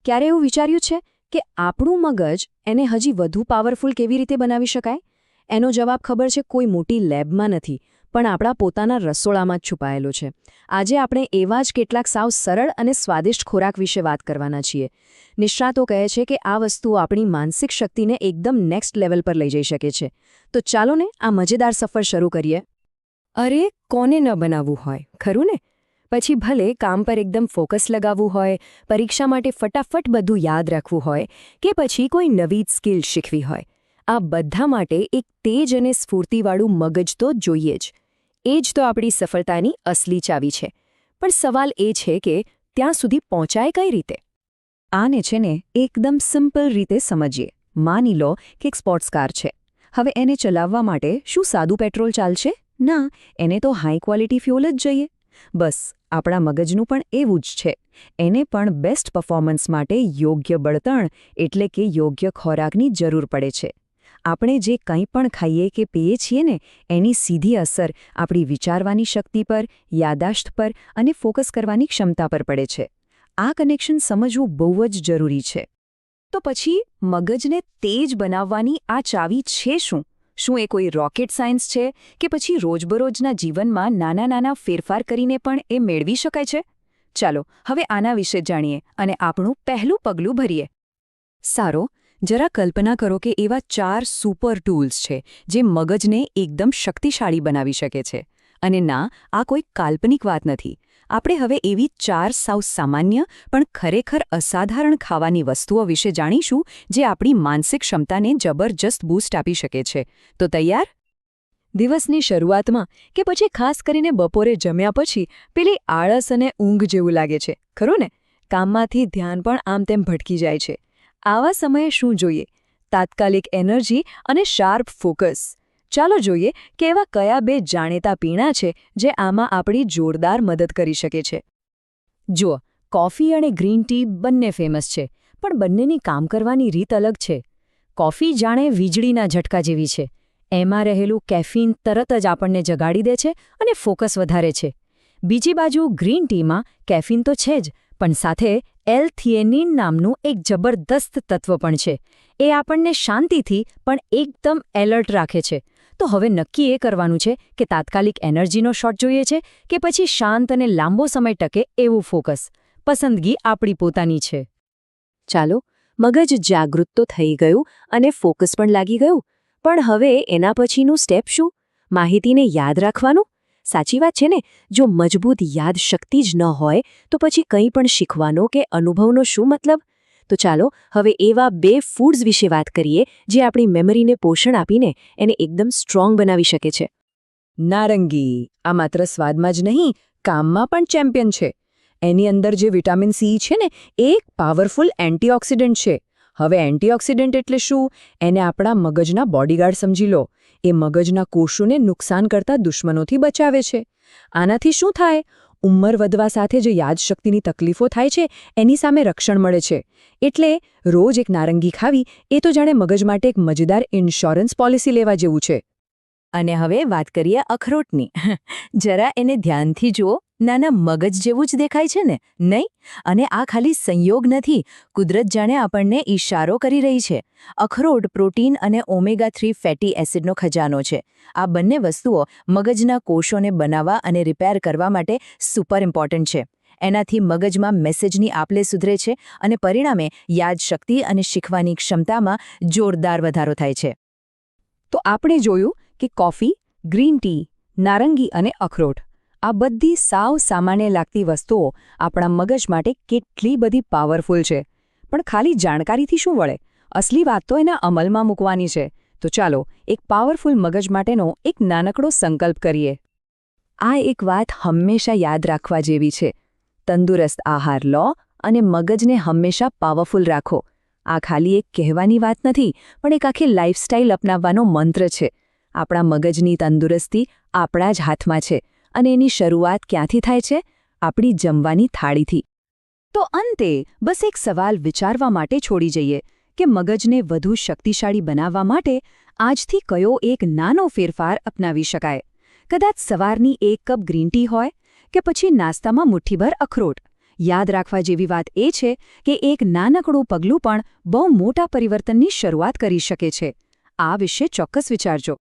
ક્યારે એવું વિચાર્યું છે કે આપણું મગજ એને હજી વધુ પાવરફુલ કેવી રીતે બનાવી શકાય? એનો જવાબ ખબર છે કોઈ મોટી લેબમાં નથી, પણ આપણા પોતાના રસોડામાં જ છુપાયેલો છે. આજે આપણે એવા જ કેટલાક સાવ સરળ અને સ્વાદિષ્ટ ખોરાક વિશે વાત કરવાના છીએ. નિષ્ણાતો કહે છે કે આ વસ્તુઓ આપણી માનસિક શક્તિને એકદમ નેક્સ્ટ લેવલ પર લઈ જઈ શકે છે. તો ચાલો ને આ મજેદાર સફર શરૂ કરીએ. અરે કોને ન બનાવવું હોય, ખરું ને? પછી ભલે કામ પર એકદમ ફોકસ લગાવવું હોય, પરીક્ષા માટે ફટાફટ બધું યાદ રાખવું હોય, કે પછી કોઈ નવી જ સ્કિલ શીખવી હોય, આ બધા માટે એક તેજ અને સ્ફૂર્તિવાળું મગજ તો જોઈએ જ. એ જ તો આપણી સફળતાની અસલી ચાવી છે. પણ સવાલ એ છે કે ત્યાં સુધી પહોંચાય કઈ રીતે? આને છે ને એકદમ સિમ્પલ રીતે સમજીએ. માની લો કે એક સ્પોર્ટ્સ કાર છે. હવે એને ચલાવવા માટે શું સાદું પેટ્રોલ ચાલશે? ના, એને તો હાઈ ક્વોલિટી ફ્યુઅલ જ જોઈએ. બસ આપણા મગજનું પણ એવું જ છે. એને પણ બેસ્ટ પરફોર્મન્સ માટે યોગ્ય બળતણ એટલે કે યોગ્ય ખોરાકની જરૂર પડે છે. આપણે જે કંઈ પણ ખાઈએ કે પીએ છીએ ને, એની સીધી અસર આપણી વિચારવાની શક્તિ પર, યાદાશ્ત પર અને ફોકસ કરવાની ક્ષમતા પર પડે છે. આ કનેક્શન સમજવું બહુ જ જરૂરી છે. તો પછી મગજને તેજ બનાવવાની આ ચાવી છે શું? શું એ કોઈ રોકેટ સાયન્સ છે કે પછી રોજબરોજના જીવનમાં નાના નાના ફેરફાર કરીને પણ એ મેળવી શકાય છે? ચાલો હવે આના વિશે જાણીએ અને આપણું પહેલું પગલું ભરીએ. સારો, જરા કલ્પના કરો કે એવા 4 સુપર ટૂલ્સ છે જે મગજને એકદમ શક્તિશાળી બનાવી શકે છે. અને ના, આ કોઈ કાલ્પનિક વાત નથી. આપણે હવે એવી 4 સાવ સામાન્ય પણ ખરેખર અસાધારણ ખાવાની વસ્તુઓ વિશે જાણીશું જે આપણી માનસિક ક્ષમતાને જબરજસ્ત બૂસ્ટ આપી શકે છે. તો તૈયાર? દિવસની શરૂઆતમાં કે પછી ખાસ કરીને બપોરે જમ્યા પછી પેલી આળસ અને ઊંઘ જેવું લાગે છે, ખરું ને? કામમાંથી ધ્યાન પણ આમ તેમ ભટકી જાય છે. આવા સમયે શું જોઈએ? તાત્કાલિક એનર્જી અને શાર્પ ફોકસ. ચાલો જોઈએ કે એવા કયા 2 જાણીતા પીણા છે જે આમાં આપણી જોરદાર મદદ કરી શકે છે. જુઓ, કોફી અને ગ્રીન ટી બંને ફેમસ છે, પણ બંનેની કામ કરવાની રીત અલગ છે. કોફી જાણે વીજળીના ઝટકા જેવી છે. એમાં રહેલું કેફીન તરત જ આપણને જગાડી દે છે અને ફોકસ વધારે છે. બીજી બાજુ ગ્રીન ટીમાં કેફીન તો છે જ, પણ સાથે એલ-થિએનિન નામનું એક જબરદસ્ત તત્વ પણ છે. એ આપણને શાંતિથી પણ એકદમ એલર્ટ રાખે છે. તો હવે નક્કી એ કરવાનું છે કે તાત્કાલિક એનર્જીનો શોટ જોઈએ છે કે પછી શાંત અને લાંબો સમય ટકે એવું ફોકસ. પસંદગી આપણી પોતાની છે. ચાલો, મગજ જાગૃત તો થઈ ગયું અને ફોકસ પણ લાગી ગયું. પણ હવે એના પછીનું સ્ટેપ શું? માહિતીને યાદ રાખવાનું? સાચી વાત છે ને, જો મજબૂત યાદશક્તિ જ ન હોય તો પછી કંઈ પણ શીખવાનો કે અનુભવનો શું મતલબ? તો ચાલો હવે એવા 2 ફૂડ્સ વિશે વાત કરીએ જે આપણી મેમરીને પોષણ આપીને એને એકદમ સ્ટ્રોંગ બનાવી શકે છે. નારંગી આ માત્ર સ્વાદમાં જ નહીં, કામમાં પણ ચેમ્પિયન છે. એની અંદર જે વિટામિન સી છે ને, એ એક પાવરફુલ એન્ટીઓક્સિડન્ટ છે. હવે એન્ટીઓક્સિડન્ટ એટલે શું? એને આપણા મગજના બોડીગાર્ડ સમજી લો. એ મગજના કોષોને નુકસાન કરતા દુશ્મનોથી બચાવે છે. આનાથી શું થાય? ઉંમર વધવા સાથે જે યાદશક્તિની તકલીફો થાય છે, એની સામે રક્ષણ મળે છે. એટલે રોજ એક નારંગી ખાવી એ તો જાણે મગજ માટે એક મજેદાર ઇન્સ્યોરન્સ પોલિસી લેવા જેવું છે. અને હવે વાત કરીએ અખરોટની. જરા એને ધ્યાનથી જુઓ. નાના મગજ જેવું જ દેખાય છે ને, નહીં? અને આ ખાલી સંયોગ નથી. કુદરત જાણે આપણને ઈશારો કરી રહી છે. અખરોટ પ્રોટીન અને ઓમેગા-3 ફેટી એસિડનો ખજાનો છે. આ બંને વસ્તુઓ મગજના કોષોને બનાવવા અને રિપેર કરવા માટે સુપર ઇમ્પોર્ટન્ટ છે. એનાથી મગજમાં મેસેજની આપ-લે સુધરે છે અને પરિણામે યાદશક્તિ અને શીખવાની ક્ષમતામાં જોરદાર વધારો થાય છે. તો આપણે જોયું કે કોફી, ગ્રીન ટી, નારંગી અને અખરોટ આ બધી સાવ સામાન્ય લાગતી વસ્તુઓ આપણા મગજ માટે કેટલી બધી પાવરફુલ છે. પણ ખાલી જાણકારીથી શું વળે? અસલી વાત તો એના અમલમાં મૂકવાની છે. તો ચાલો એક પાવરફુલ મગજ માટેનો એક નાનકડો સંકલ્પ કરીએ. આ એક વાત હંમેશા યાદ રાખવા જેવી છે. તંદુરસ્ત આહાર લો અને મગજને હંમેશા પાવરફુલ રાખો. આ ખાલી એક કહેવાની વાત નથી, પણ એક આખી લાઇફસ્ટાઇલ અપનાવવાનો મંત્ર છે. આપણા મગજની તંદુરસ્તી આપણા જ હાથમાં છે. અને એની શરૂઆત ક્યાંથી થાય છે? આપણી જમવાની થાળીથી. તો અંતે બસ એક સવાલ વિચારવા માટે છોડી જઈએ કે મગજને વધુ શક્તિશાળી બનાવવા માટે આજથી કયો એક નાનો ફેરફાર અપનાવી શકાય? કદાચ સવારની 1 કપ ગ્રીન ટી હોય કે પછી નાસ્તામાં મુઠ્ઠીભર અખરોટ યાદ રાખવા જેવી વાત એ છે કે એક નાનકડું પગલું પણ બહુ મોટા પરિવર્તનની શરૂઆત કરી શકે છે. આ વિશે ચોક્કસ વિચારજો.